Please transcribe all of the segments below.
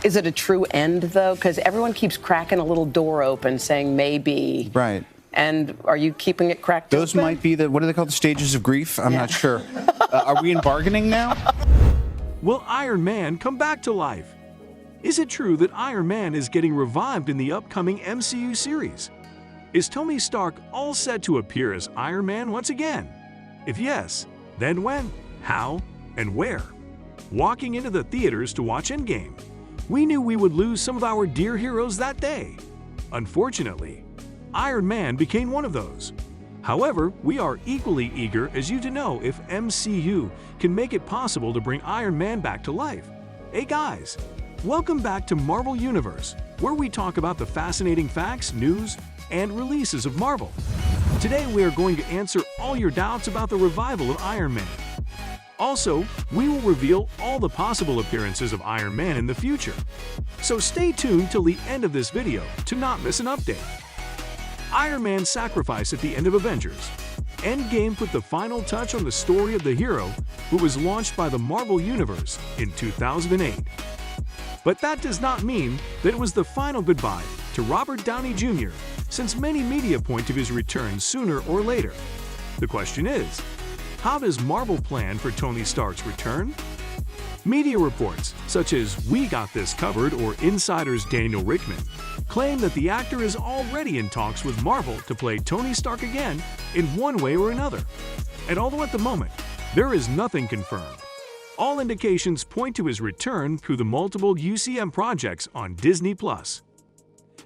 Is it a true end, though? Because everyone keeps cracking a little door open, saying maybe. Right. And are you keeping it cracked Those open? might be what do they call the stages of grief? I'm not sure. Are we in bargaining now? Will Iron Man come back to life? Is it true that Iron Man is getting revived in the upcoming MCU series? Is Tony Stark all set to appear as Iron Man once again? If yes, then when, how, and where? Walking into the theaters to watch Endgame, we knew we would lose some of our dear heroes that day. Unfortunately, Iron Man became one of those. However, we are equally eager as you to know if MCU can make it possible to bring Iron Man back to life. Hey guys, welcome back to Marvel Universe, where we talk about the fascinating facts, news, and releases of Marvel. Today we are going to answer all your doubts about the revival of Iron Man. Also, we will reveal all the possible appearances of Iron Man in the future. So stay tuned till the end of this video to not miss an update. Iron Man's sacrifice at the end of Avengers. Endgame put the final touch on the story of the hero who was launched by the Marvel Universe in 2008. But that does not mean that it was the final goodbye to Robert Downey Jr., since many media point to his return sooner or later. The question is, how does Marvel plan for Tony Stark's return? Media reports, such as We Got This Covered or Insider's Daniel Rickman, claim that the actor is already in talks with Marvel to play Tony Stark again in one way or another. And although at the moment, there is nothing confirmed, all indications point to his return through the multiple UCM projects on Disney+.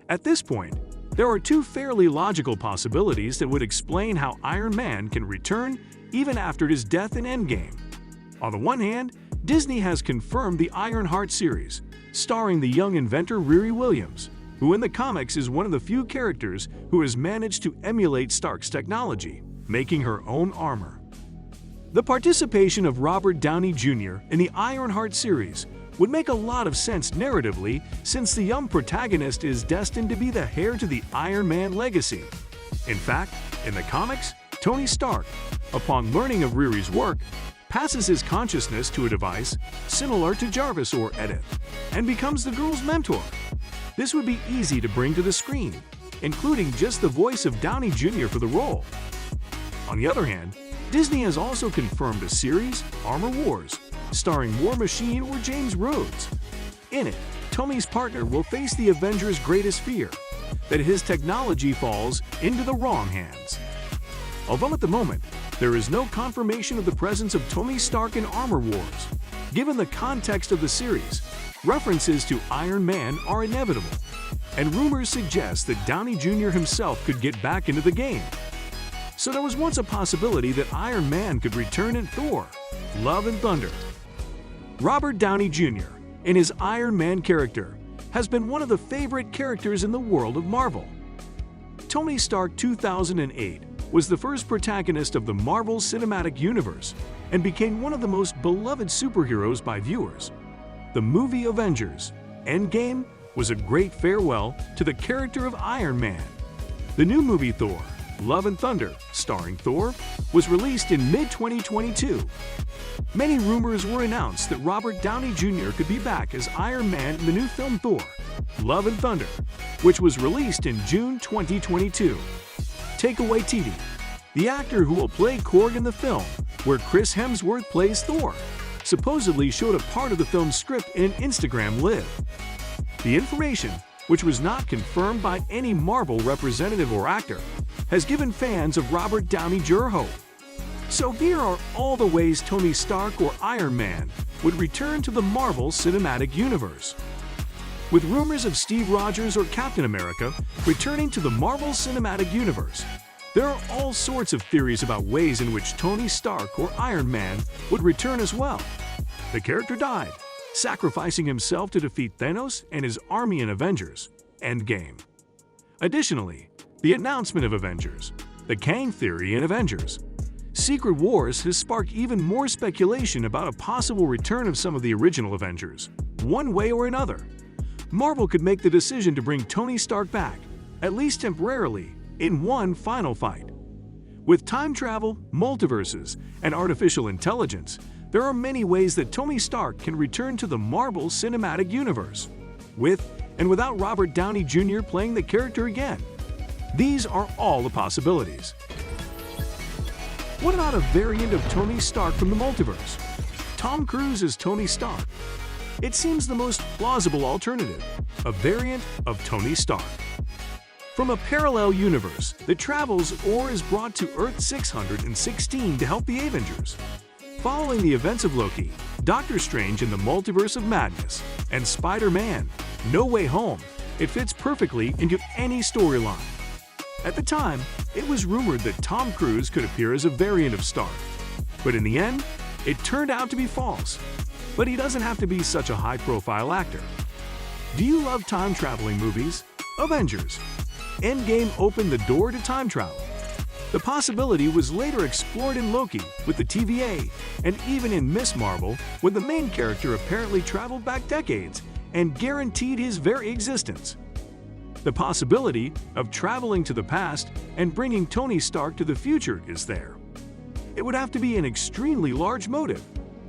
At this point, there are two fairly logical possibilities that would explain how Iron Man can return even after his death in Endgame. On the one hand, Disney has confirmed the Ironheart series, starring the young inventor Riri Williams, who in the comics is one of the few characters who has managed to emulate Stark's technology, making her own armor. The participation of Robert Downey Jr. in the Ironheart series would make a lot of sense narratively, since the young protagonist is destined to be the heir to the Iron Man legacy. In fact, in the comics, Tony Stark, upon learning of Riri's work, passes his consciousness to a device similar to Jarvis or Edith, and becomes the girl's mentor. This would be easy to bring to the screen, including just the voice of Downey Jr. for the role. On the other hand, Disney has also confirmed a series, Armor Wars, starring War Machine or James Rhodes. In it, Tony's partner will face the Avengers' greatest fear, that his technology falls into the wrong hands. Although at the moment, there is no confirmation of the presence of Tony Stark in Armor Wars, given the context of the series, references to Iron Man are inevitable, and rumors suggest that Downey Jr. himself could get back into the game. So there was once a possibility that Iron Man could return in Thor: Love and Thunder. Robert Downey Jr., in his Iron Man character, has been one of the favorite characters in the world of Marvel. Tony Stark 2008 was the first protagonist of the Marvel Cinematic Universe and became one of the most beloved superheroes by viewers. The movie Avengers: Endgame was a great farewell to the character of Iron Man. The new movie Thor: Love and Thunder, starring Thor, was released in mid-2022. Many rumors were announced that Robert Downey Jr. could be back as Iron Man in the new film Thor: Love and Thunder, which was released in June 2022. Taika Waititi, the actor who will play Korg in the film, where Chris Hemsworth plays Thor, supposedly showed a part of the film's script in Instagram Live. The information, which was not confirmed by any Marvel representative or actor, has given fans of Robert Downey Jr. hope. So here are all the ways Tony Stark or Iron Man would return to the Marvel Cinematic Universe. With rumors of Steve Rogers or Captain America returning to the Marvel Cinematic Universe, there are all sorts of theories about ways in which Tony Stark or Iron Man would return as well. The character died, sacrificing himself to defeat Thanos and his army in Avengers: Endgame. Additionally, the announcement of Avengers, the Kang theory in Avengers, Secret Wars has sparked even more speculation about a possible return of some of the original Avengers, one way or another. Marvel could make the decision to bring Tony Stark back, at least temporarily, in one final fight. With time travel, multiverses, and artificial intelligence, there are many ways that Tony Stark can return to the Marvel Cinematic Universe. with and without Robert Downey Jr. playing the character again? These are all the possibilities. What about a variant of Tony Stark from the multiverse? Tom Cruise as Tony Stark. It seems the most plausible alternative, a variant of Tony Stark. From a parallel universe that travels or is brought to Earth 616 to help the Avengers. Following the events of Loki, Doctor Strange in the Multiverse of Madness, and Spider-Man, No Way Home, it fits perfectly into any storyline. At the time, it was rumored that Tom Cruise could appear as a variant of Stark. But in the end, it turned out to be false. But he doesn't have to be such a high-profile actor. Do you love time-traveling movies? Avengers. Endgame opened the door to time travel. The possibility was later explored in Loki with the TVA, and even in Miss Marvel, when the main character apparently traveled back decades and guaranteed his very existence. The possibility of traveling to the past and bringing Tony Stark to the future is there. It would have to be an extremely large motive,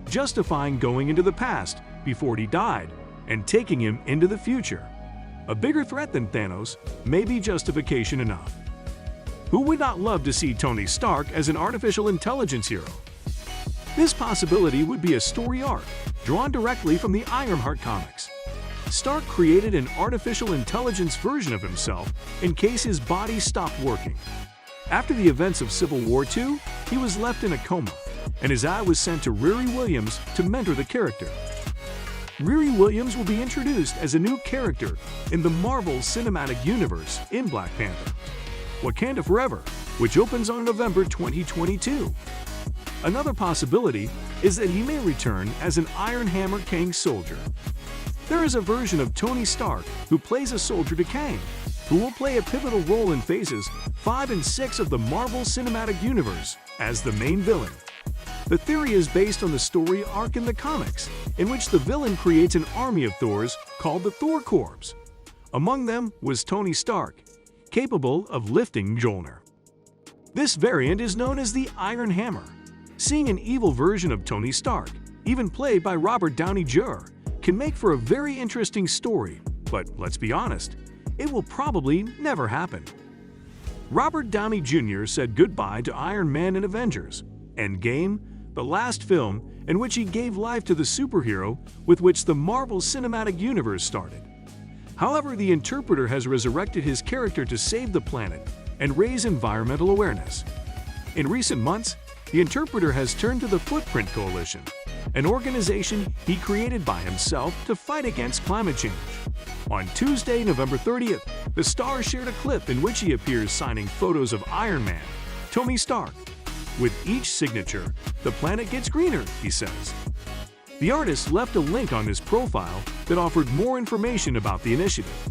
justifying going into the past before he died and taking him into the future. A bigger threat than Thanos may be justification enough. Who would not love to see Tony Stark as an artificial intelligence hero? This possibility would be a story arc drawn directly from the Ironheart comics. Stark created an artificial intelligence version of himself in case his body stopped working. After the events of Civil War II, he was left in a coma, and his eye was sent to Riri Williams to mentor the character. Riri Williams will be introduced as a new character in the Marvel Cinematic Universe in Black Panther, Wakanda Forever, which opens on November 2022. Another possibility is that he may return as an Iron Hammer Kang soldier. There is a version of Tony Stark who plays a soldier to Kang, who will play a pivotal role in phases 5 and 6 of the Marvel Cinematic Universe as the main villain. The theory is based on the story arc in the comics, in which the villain creates an army of Thors called the Thor Corps. Among them was Tony Stark, capable of lifting Mjolnir. This variant is known as the Iron Hammer. Seeing an evil version of Tony Stark, even played by Robert Downey Jr., can make for a very interesting story, but let's be honest, it will probably never happen. Robert Downey Jr. said goodbye to Iron Man in Avengers, Endgame, the last film in which he gave life to the superhero with which the Marvel Cinematic Universe started. However, the interpreter has resurrected his character to save the planet and raise environmental awareness. In recent months, the interpreter has turned to the Footprint Coalition, an organization he created by himself to fight against climate change. On Tuesday, November 30th, the star shared a clip in which he appears signing photos of Iron Man, Tony Stark. With each signature, the planet gets greener, he says. The artist left a link on his profile that offered more information about the initiative.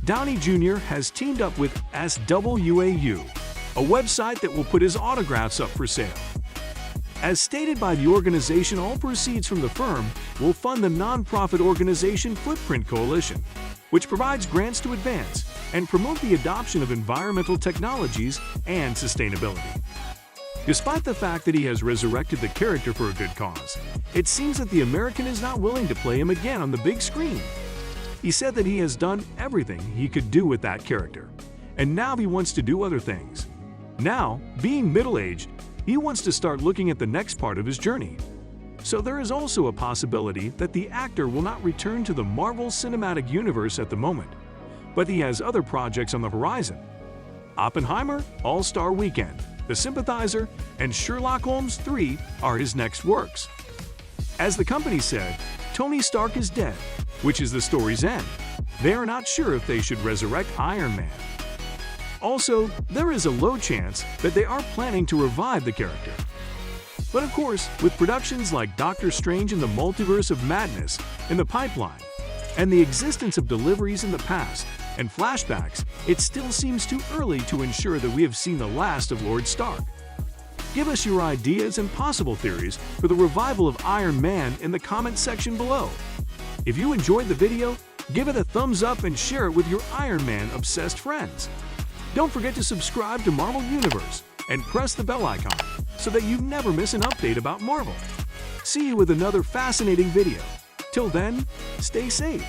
Downey Jr. has teamed up with SWAU, a website that will put his autographs up for sale. As stated by the organization, all proceeds from the firm will fund the nonprofit organization Footprint Coalition, which provides grants to advance and promote the adoption of environmental technologies and sustainability. Despite the fact that he has resurrected the character for a good cause, it seems that the American is not willing to play him again on the big screen. He said that he has done everything he could do with that character, and now he wants to do other things. Now, being middle-aged, he wants to start looking at the next part of his journey. So there is also a possibility that the actor will not return to the Marvel Cinematic Universe at the moment, but he has other projects on the horizon. Oppenheimer, All-Star Weekend, The Sympathizer, and Sherlock Holmes 3 are his next works. As the company said, Tony Stark is dead, which is the story's end. They are not sure if they should resurrect Iron Man. Also, there is a low chance that they are planning to revive the character. But of course, with productions like Doctor Strange in the Multiverse of Madness in the pipeline, and the existence of deliveries in the past and flashbacks, it still seems too early to ensure that we have seen the last of Lord Stark. Give us your ideas and possible theories for the revival of Iron Man in the comments section below. If you enjoyed the video, give it a thumbs up and share it with your Iron Man obsessed friends. Don't forget to subscribe to Marvel Universe and press the bell icon so that you never miss an update about Marvel. See you with another fascinating video. Till then, stay safe.